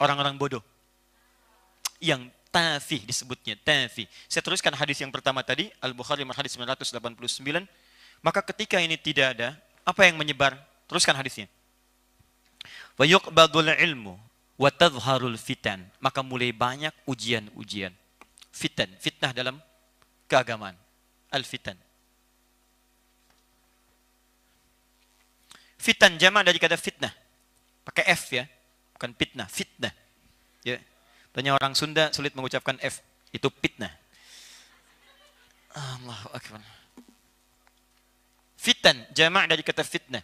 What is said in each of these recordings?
Orang-orang bodoh. Yang tafih disebutnya, tafih. Saya teruskan hadis yang pertama tadi, Al-Bukhari hadis 989. Maka ketika ini tidak ada, apa yang menyebar? Teruskan hadisnya. Wa yuqbadul ilmu wa tadhharul fitan. Maka mulai banyak ujian-ujian. Fitan, fitnah dalam keagamaan. Al-fitan. Fitan jama' dari kata fitnah. Pakai F ya, bukan fitnah, fitnah. Ya. Tanya orang Sunda sulit mengucapkan F, itu fitnah. Allahu akbar. Fitan jama' dari kata fitnah.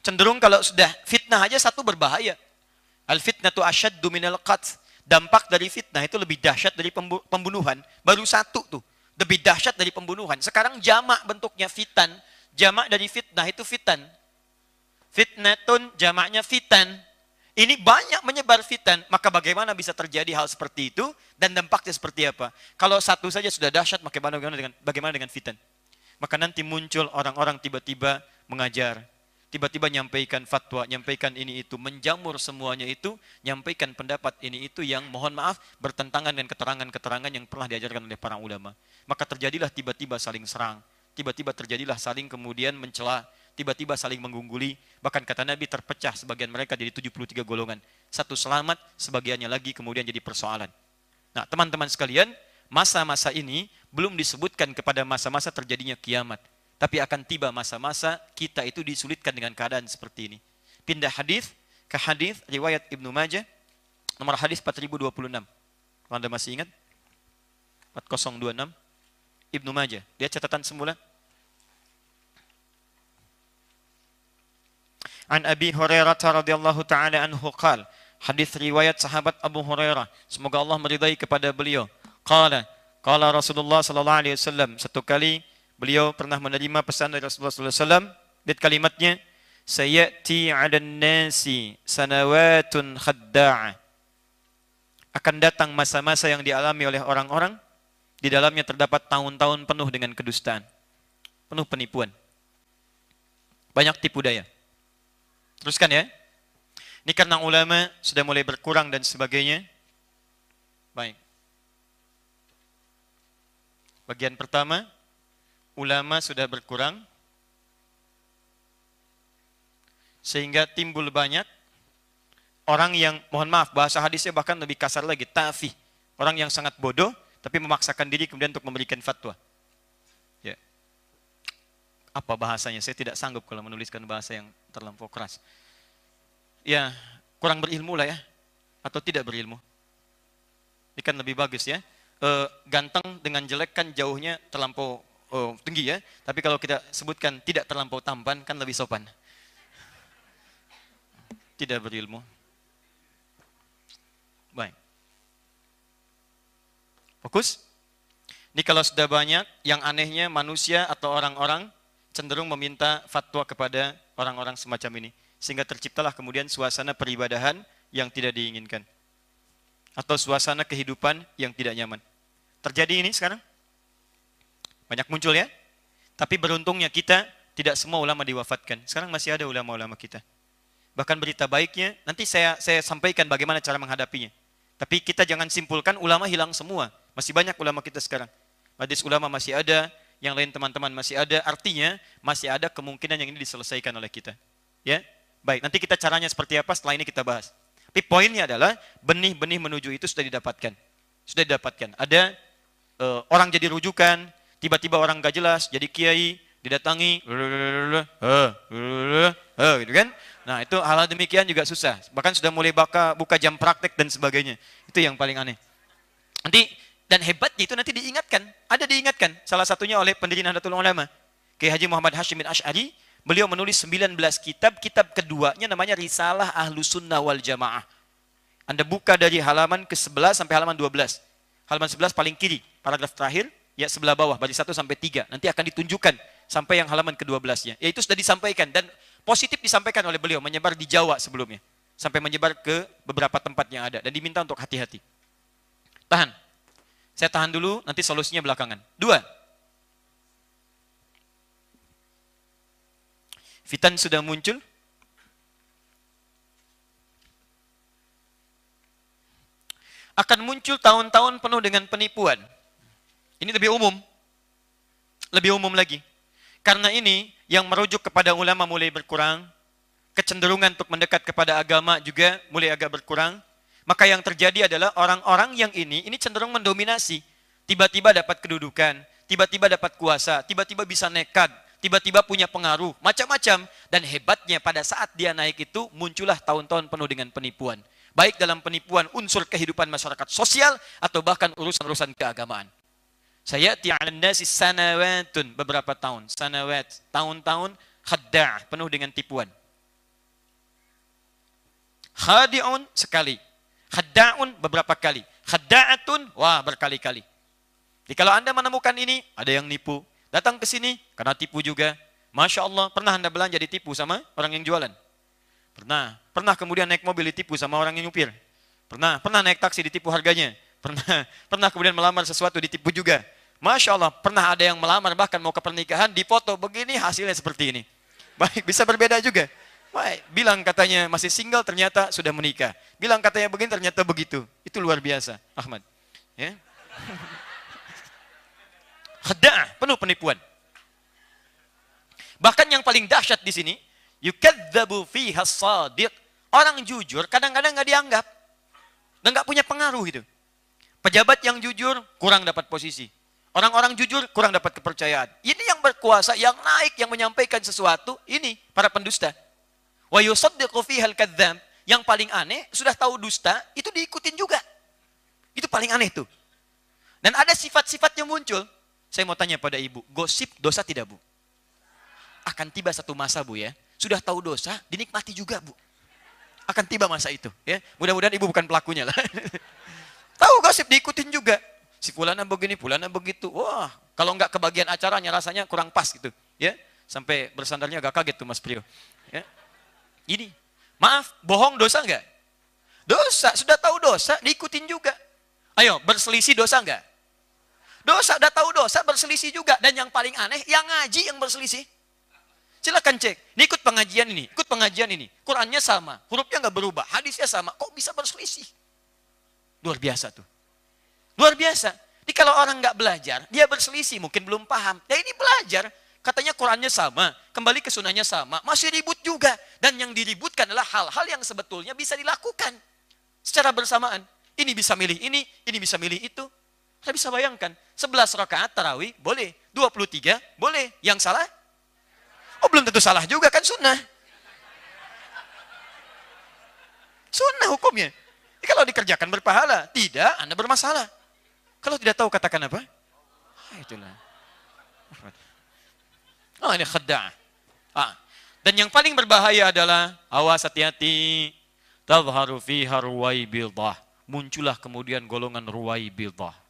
Cenderung kalau sudah fitnah aja satu berbahaya. Al-fitnatu asyaddu minal qatl. Dampak dari fitnah itu lebih dahsyat dari pembunuhan. Baru satu tuh, lebih dahsyat dari pembunuhan. Sekarang jamak bentuknya fitan. Jamak dari fitnah itu fitan. Fitnatun jamaknya fitan. Ini banyak menyebar fitan. Maka bagaimana bisa terjadi hal seperti itu dan dampaknya seperti apa? Kalau satu saja sudah dahsyat, maka bagaimana dengan fitan? Maka nanti muncul orang-orang tiba-tiba mengajar, tiba-tiba nyampaikan fatwa, nyampaikan ini itu, menjamur semuanya itu, nyampaikan pendapat ini itu yang mohon maaf bertentangan dengan keterangan-keterangan yang pernah diajarkan oleh para ulama. Maka terjadilah tiba-tiba saling serang, tiba-tiba terjadilah saling kemudian mencela, tiba-tiba saling mengungguli, bahkan kata Nabi terpecah sebagian mereka jadi 73 golongan. Satu selamat, sebagiannya lagi kemudian jadi persoalan. Nah, teman-teman sekalian, masa-masa ini belum disebutkan kepada masa-masa terjadinya kiamat. Tapi akan tiba masa-masa kita itu disulitkan dengan keadaan seperti ini. Pindah hadis ke hadis riwayat Ibnu Majah, nomor hadis 4026. Kalau Anda masih ingat? 4026 Ibnu Majah. Lihat catatan semula. An Abi Hurairah radhiyallahu taala anhu qala, hadis riwayat sahabat Abu Hurairah, semoga Allah meridai kepada beliau. Qala Rasulullah sallallahu alaihi wasallam, satu kali beliau pernah menerima pesan dari Rasulullah SAW. Lihat kalimatnya, sayati 'alan nasi sanawatun khadda'ah. Akan datang masa-masa yang dialami oleh orang-orang, di dalamnya terdapat tahun-tahun penuh dengan kedustaan, penuh penipuan, banyak tipu daya. Teruskan ya. Ini karena ulama sudah mulai berkurang dan sebagainya. Baik. Bagian pertama, ulama sudah berkurang sehingga timbul banyak orang yang, mohon maaf bahasa hadisnya bahkan lebih kasar lagi, tafih, orang yang sangat bodoh tapi memaksakan diri kemudian untuk memberikan fatwa. Ya. Apa bahasanya? Saya tidak sanggup kalau menuliskan bahasa yang terlampau keras. Ya, kurang berilmu lah ya, atau tidak berilmu. Ini kan lebih bagus ya. Ganteng dengan jelek kan jauhnya terlampau tinggi ya, tapi kalau kita sebutkan tidak terlampau tampan kan lebih sopan. Tidak berilmu. Baik. Fokus. Ini kalau sudah banyak, yang anehnya manusia atau orang-orang cenderung meminta fatwa kepada orang-orang semacam ini, sehingga terciptalah kemudian suasana peribadahan yang tidak diinginkan, atau suasana kehidupan yang tidak nyaman. Terjadi ini sekarang. Banyak muncul ya. Tapi beruntungnya kita tidak semua ulama diwafatkan. Sekarang masih ada ulama-ulama kita. Bahkan berita baiknya, nanti saya sampaikan bagaimana cara menghadapinya. Tapi kita jangan simpulkan ulama hilang semua. Masih banyak ulama kita sekarang. Majelis ulama masih ada, yang lain teman-teman masih ada. Artinya masih ada kemungkinan yang ini diselesaikan oleh kita. Ya, baik. Nanti kita caranya seperti apa setelah ini kita bahas. Tapi poinnya adalah benih-benih menuju itu sudah didapatkan. Sudah didapatkan. Ada orang jadi rujukan. Tiba-tiba orang gak jelas, jadi kiai, didatangi, gitu kan? Nah itu hal demikian juga susah. Bahkan sudah mulai buka jam praktek dan sebagainya. Itu yang paling aneh. Nanti, dan hebatnya itu nanti diingatkan. Ada diingatkan. Salah satunya oleh pendiri Nahdlatul Ulama. Kiai Haji Muhammad Hashim bin Asy'ari. Beliau menulis 19 kitab. Kitab keduanya namanya Risalah Ahlus Sunnah wal Jamaah. Anda buka dari halaman ke-11 sampai halaman 12. Halaman 11 paling kiri, paragraf terakhir. Ya sebelah bawah, baris 1 sampai 3. Nanti akan ditunjukkan sampai yang halaman ke-12-nya. Ya itu sudah disampaikan dan positif disampaikan oleh beliau, menyebar di Jawa sebelumnya. Sampai menyebar ke beberapa tempat yang ada. Dan diminta untuk hati-hati. Tahan. Saya tahan dulu, nanti solusinya belakangan. 2. Fitan sudah muncul. akan muncul tahun-tahun penuh dengan penipuan. Ini lebih umum lagi. Karena ini yang merujuk kepada ulama mulai berkurang, kecenderungan untuk mendekat kepada agama juga mulai agak berkurang. Maka yang terjadi adalah orang-orang yang ini cenderung mendominasi. Tiba-tiba dapat kedudukan, tiba-tiba dapat kuasa, tiba-tiba bisa nekat, tiba-tiba punya pengaruh, macam-macam. Dan hebatnya pada saat dia naik itu, muncullah tahun-tahun penuh dengan penipuan. Baik dalam penipuan unsur kehidupan masyarakat sosial, atau bahkan urusan-urusan keagamaan. Sayati 'alan nasi sanawatun, beberapa tahun. Sanawat, tahun-tahun khadda', penuh dengan tipuan. Khadi'un, sekali. Khadda'un, beberapa kali. Khadda'atun, wah, berkali-kali. Jadi kalau Anda menemukan ini, ada yang nipu. Datang ke sini, karena tipu juga. Masya Allah, pernah Anda belanja ditipu sama orang yang jualan? Pernah. Pernah kemudian naik mobil ditipu sama orang yang nyupir? Pernah. Pernah naik taksi ditipu harganya? Pernah. Pernah kemudian melamar sesuatu ditipu juga? Masya Allah, pernah ada yang melamar bahkan mau ke pernikahan, dipoto begini, hasilnya seperti ini. Baik, bisa berbeda juga. Baik, bilang katanya masih single, ternyata sudah menikah. Bilang katanya begini, ternyata begitu. Itu luar biasa, Ahmad. Ya. Khada'ah, penuh penipuan. Bahkan yang paling dahsyat di sini, yukadzabu fiha shadiq. Orang jujur kadang-kadang nggak dianggap dan nggak punya pengaruh itu. Pejabat yang jujur kurang dapat posisi. Orang-orang jujur kurang dapat kepercayaan. Ini yang berkuasa, yang naik, yang menyampaikan sesuatu, ini para pendusta. Wa yusaddiqu fihal kadzdzab. Yang paling aneh, sudah tahu dusta, itu diikutin juga. Itu paling aneh tuh. Dan ada sifat-sifat yang muncul. Saya mau tanya pada ibu, gosip dosa tidak, Bu? Akan tiba satu masa, Bu, ya. Sudah tahu dosa, dinikmati juga, Bu. Akan tiba masa itu, ya. Mudah-mudahan ibu bukan pelakunya lah. Tahu gosip diikutin juga. Si fulana begini, fulana begitu. Wah, kalau nggak kebagian acaranya rasanya kurang pas gitu, ya. Sampai bersandarnya agak kaget tuh Mas Priyo. Ya. Ini, maaf, bohong dosa nggak? Dosa, sudah tahu dosa, diikutin juga. Ayo, berselisih dosa nggak? Dosa, udah tahu dosa, berselisih juga. Dan yang paling aneh, yang ngaji yang berselisih. Silakan cek, ini ikut pengajian ini, ikut pengajian ini. Qurannya sama, hurufnya nggak berubah, hadisnya sama, kok bisa berselisih? Luar biasa tuh. Luar biasa. Jadi kalau orang nggak belajar, dia berselisih, mungkin belum paham. Ya ini belajar, katanya Qurannya sama, kembali ke sunnahnya sama, masih ribut juga. Dan yang diributkan adalah hal-hal yang sebetulnya bisa dilakukan secara bersamaan. Ini bisa milih ini bisa milih itu. Saya bisa bayangkan, 11 rakaat tarawih boleh, 23 boleh. Yang salah? Oh belum tentu salah juga kan sunnah. Sunnah hukumnya. Jadi, kalau dikerjakan berpahala, tidak, Anda bermasalah. Kalau tidak tahu katakan apa? Itulah. Oh ini khada'ah. Dan yang paling berbahaya adalah, awas hati-hati, tadharu fiha ruwaibidah. Muncullah kemudian golongan ruwaibidah.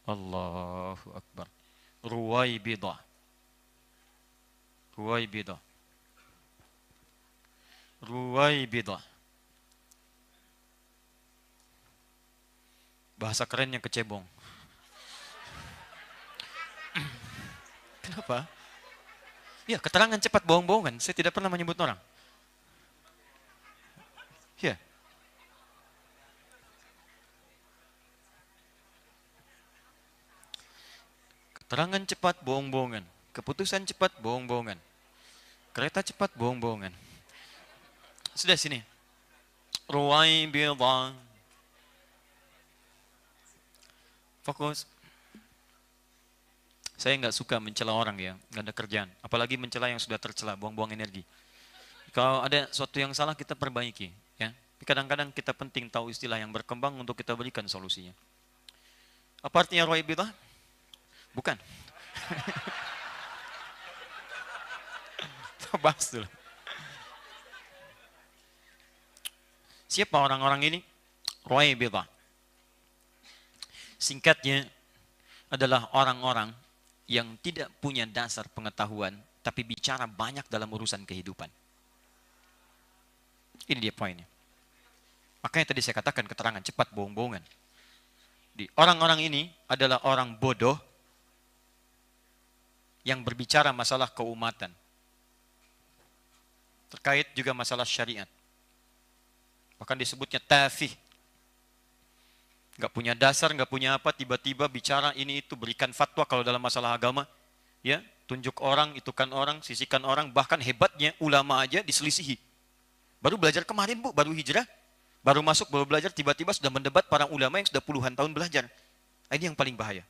Allahu Akbar. Ruwaibidah. Ruwaibidah. Ruwaibidah. Bahasa kerennya kecebong. Kenapa? Ya, keterangan cepat bohong-bohongan. Saya tidak pernah menyebut orang. Ya. Keterangan cepat bohong-bohongan. Keputusan cepat bohong-bohongan. Kereta cepat bohong-bohongan. Sudah sini. Ruwaibidah. Fokus. Saya nggak suka mencela orang ya, nggak ada kerjaan. Apalagi mencela yang sudah tercela, buang-buang energi. Kalau ada sesuatu yang salah kita perbaiki, ya. Tapi kadang-kadang kita penting tahu istilah yang berkembang untuk kita berikan solusinya. Apa artinya ruwaibidah? Bukan. Bahas dulu. Siapa orang-orang ini? Ruwaibidah. Singkatnya adalah orang-orang yang tidak punya dasar pengetahuan, tapi bicara banyak dalam urusan kehidupan. Ini dia poinnya. Makanya tadi saya katakan keterangan cepat bohong-bohongan. Orang-orang ini adalah orang bodoh yang berbicara masalah keumatan. Terkait juga masalah syariat. Bahkan disebutnya tafih. Nggak punya dasar, nggak punya apa, tiba-tiba bicara ini itu, berikan fatwa kalau dalam masalah agama. Ya, tunjuk orang, itukan orang, sisihkan orang, bahkan hebatnya ulama aja diselisihi. Baru belajar kemarin Bu, baru hijrah, baru masuk, baru belajar, tiba-tiba sudah mendebat para ulama yang sudah puluhan tahun belajar. Ini yang paling bahaya.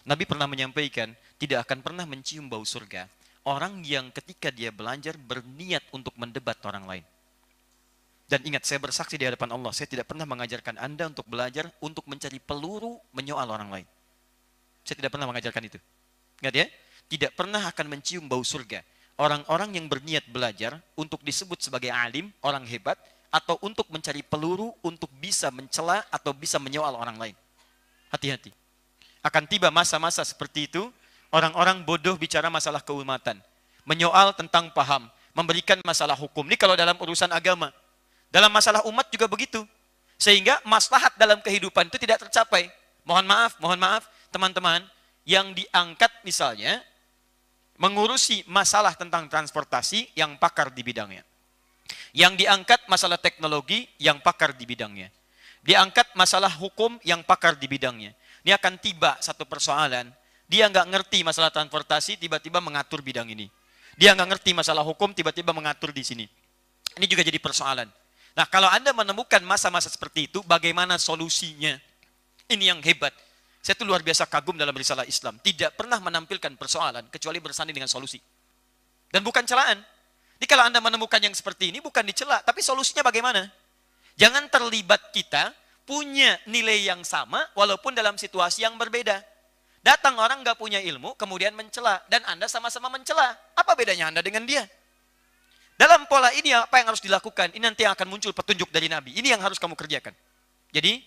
Nabi pernah menyampaikan, tidak akan pernah mencium bau surga orang yang ketika dia belajar berniat untuk mendebat orang lain. Dan ingat, saya bersaksi di hadapan Allah, saya tidak pernah mengajarkan Anda untuk belajar untuk mencari peluru menyoal orang lain. Saya tidak pernah mengajarkan itu. Ingat ya, tidak pernah akan mencium bau surga orang-orang yang berniat belajar untuk disebut sebagai alim, orang hebat, atau untuk mencari peluru untuk bisa mencela atau bisa menyoal orang lain. Hati-hati. Akan tiba masa-masa seperti itu, orang-orang bodoh bicara masalah keumatan, menyoal tentang paham, memberikan masalah hukum. Ini kalau dalam urusan agama. Dalam masalah umat juga begitu. Sehingga maslahat dalam kehidupan itu tidak tercapai. Mohon maaf, teman-teman, yang diangkat misalnya, mengurusi masalah tentang transportasi yang pakar di bidangnya. Yang diangkat masalah teknologi yang pakar di bidangnya. Diangkat masalah hukum yang pakar di bidangnya. Ini akan tiba satu persoalan, dia nggak ngerti masalah transportasi, tiba-tiba mengatur bidang ini. Dia nggak ngerti masalah hukum, tiba-tiba mengatur di sini. Ini juga jadi persoalan. Nah, kalau Anda menemukan masa-masa seperti itu, bagaimana solusinya? Ini yang hebat. Saya tuh luar biasa kagum dalam risalah Islam. Tidak pernah menampilkan persoalan, kecuali bersanding dengan solusi. Dan bukan celaan. Jadi kalau Anda menemukan yang seperti ini, bukan dicela, tapi solusinya bagaimana? Jangan terlibat kita, punya nilai yang sama walaupun dalam situasi yang berbeda. Datang orang nggak punya ilmu, kemudian mencela, dan Anda sama-sama mencela. Apa bedanya Anda dengan dia? Dalam pola ini apa yang harus dilakukan? Ini nanti akan muncul petunjuk dari Nabi. Ini yang harus kamu kerjakan. Jadi